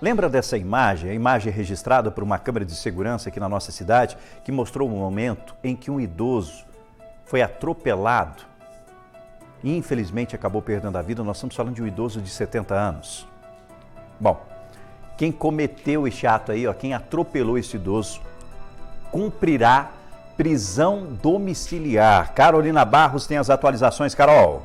Lembra dessa imagem? A imagem registrada por uma câmera de segurança aqui na nossa cidade, que mostrou um momento em que um idoso foi atropelado e infelizmente acabou perdendo a vida. Nós estamos falando de um idoso de 70 anos. Bom, quem cometeu esse ato aí, quem atropelou esse idoso, cumprirá prisão domiciliar. Carolina Barros tem as atualizações. Carol.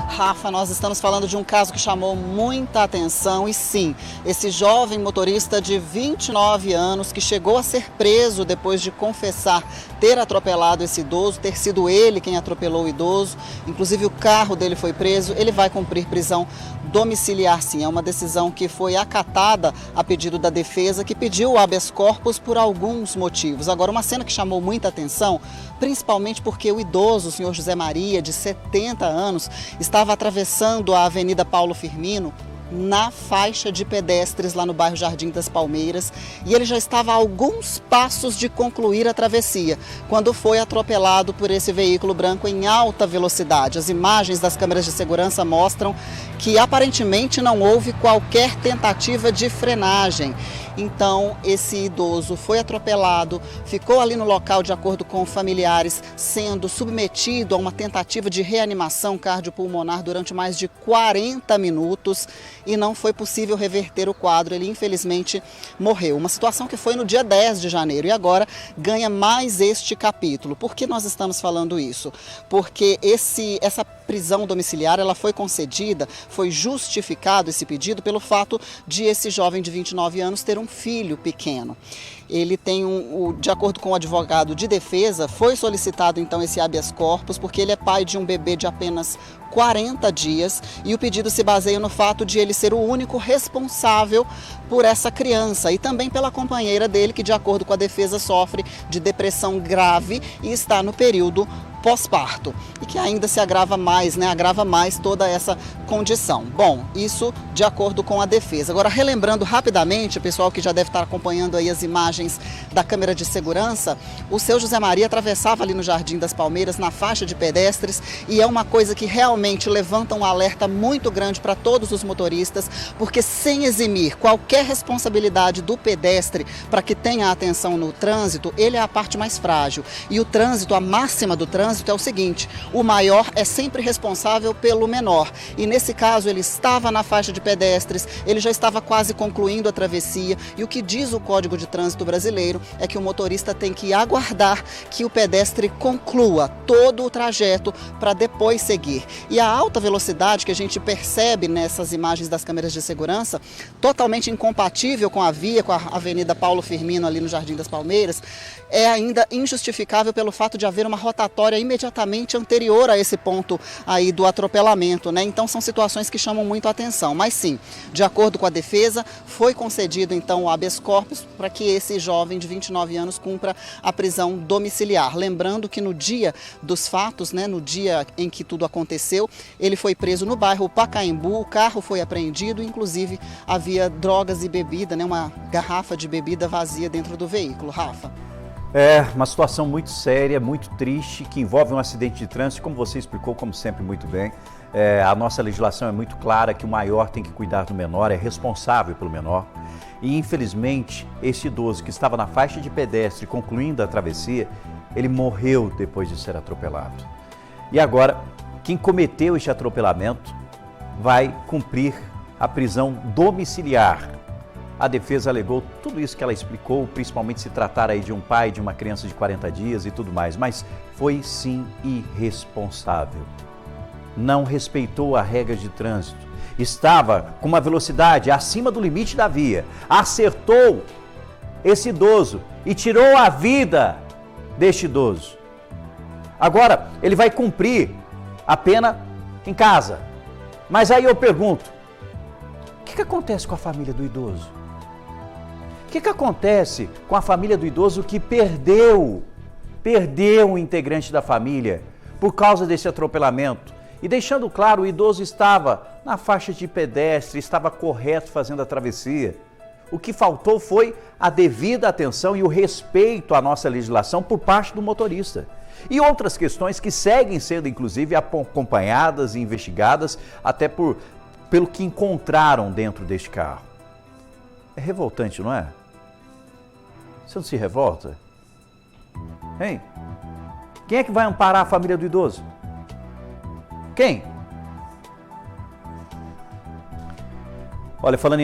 Rafa, nós estamos falando de um caso que chamou muita atenção e sim, esse jovem motorista de 29 anos que chegou a ser preso depois de confessar ter atropelado esse idoso, ter sido ele quem atropelou o idoso, inclusive o carro dele foi preso, ele vai cumprir prisão domiciliar sim. É uma decisão que foi acatada a pedido da defesa, que pediu o habeas corpus por alguns motivos. Agora, uma cena que chamou muita atenção, principalmente porque o idoso, o senhor José Maria, de 70 anos, estava atravessando a Avenida Paulo Firmino na faixa de pedestres lá no bairro Jardim das Palmeiras e ele já estava a alguns passos de concluir a travessia quando foi atropelado por esse veículo branco em alta velocidade. As imagens das câmeras de segurança mostram que aparentemente não houve qualquer tentativa de frenagem. Então, esse idoso foi atropelado, ficou ali no local, de acordo com familiares, sendo submetido a uma tentativa de reanimação cardiopulmonar durante mais de 40 minutos e não foi possível reverter o quadro. Ele, infelizmente, morreu. Uma situação que foi no dia 10 de janeiro e agora ganha mais este capítulo. Por que nós estamos falando isso? Porque essa prisão domiciliar ela foi concedida, foi justificado esse pedido pelo fato de esse jovem de 29 anos ter um filho pequeno. Ele tem de acordo com o advogado de defesa, foi solicitado então esse habeas corpus porque ele é pai de um bebê de apenas 40 dias e o pedido se baseia no fato de ele ser o único responsável por essa criança e também pela companheira dele, que de acordo com a defesa sofre de depressão grave e está no período pós-parto e que ainda se agrava mais, agrava mais toda essa condição. Bom, isso de acordo com a defesa. Agora, relembrando rapidamente, o pessoal que já deve estar acompanhando aí as imagens da câmera de segurança, o seu José Maria atravessava ali no Jardim das Palmeiras, na faixa de pedestres, e é uma coisa que realmente levanta um alerta muito grande para todos os motoristas, porque sem eximir qualquer responsabilidade do pedestre para que tenha atenção no trânsito, ele é a parte mais frágil. E o trânsito, a máxima do trânsito é o seguinte: o maior é sempre responsável pelo menor. E nesse caso ele estava na faixa de pedestres, ele já estava quase concluindo a travessia e o que diz o Código de Trânsito brasileiro é que o motorista tem que aguardar que o pedestre conclua todo o trajeto para depois seguir. E a alta velocidade que a gente percebe nessas imagens das câmeras de segurança, totalmente incompatível com a via, com a Avenida Paulo Firmino ali no Jardim das Palmeiras, é ainda injustificável pelo fato de haver uma rotatória imediatamente anterior a esse ponto aí do atropelamento, Então são situações que chamam muito a atenção. Mas sim, de acordo com a defesa, foi concedido então o habeas corpus para que esse jovem de 29 anos cumpra a prisão domiciliar. Lembrando que no dia dos fatos, no dia em que tudo aconteceu, ele foi preso no bairro Pacaembu, o carro foi apreendido, inclusive havia drogas e bebida, uma garrafa de bebida vazia dentro do veículo. Rafa. É uma situação muito séria, muito triste, que envolve um acidente de trânsito, como você explicou, como sempre, muito bem. A nossa legislação é muito clara que o maior tem que cuidar do menor, é responsável pelo menor. E, infelizmente, esse idoso que estava na faixa de pedestre, concluindo a travessia, ele morreu depois de ser atropelado. E agora, quem cometeu este atropelamento vai cumprir a prisão domiciliar. A defesa alegou tudo isso que ela explicou, principalmente se tratar aí de um pai, de uma criança de 40 dias e tudo mais, mas foi sim irresponsável. Não respeitou a regra de trânsito, estava com uma velocidade acima do limite da via, acertou esse idoso e tirou a vida deste idoso. Agora, ele vai cumprir a pena em casa. Mas aí eu pergunto, o que acontece com a família do idoso? O que acontece com a família do idoso que perdeu um integrante da família por causa desse atropelamento? E deixando claro, o idoso estava na faixa de pedestre, estava correto fazendo a travessia. O que faltou foi a devida atenção e o respeito à nossa legislação por parte do motorista. E outras questões que seguem sendo, inclusive, acompanhadas e investigadas até pelo que encontraram dentro deste carro. É revoltante, não é? Você não se revolta? Hein? Quem é que vai amparar a família do idoso? Quem? Olha, falando em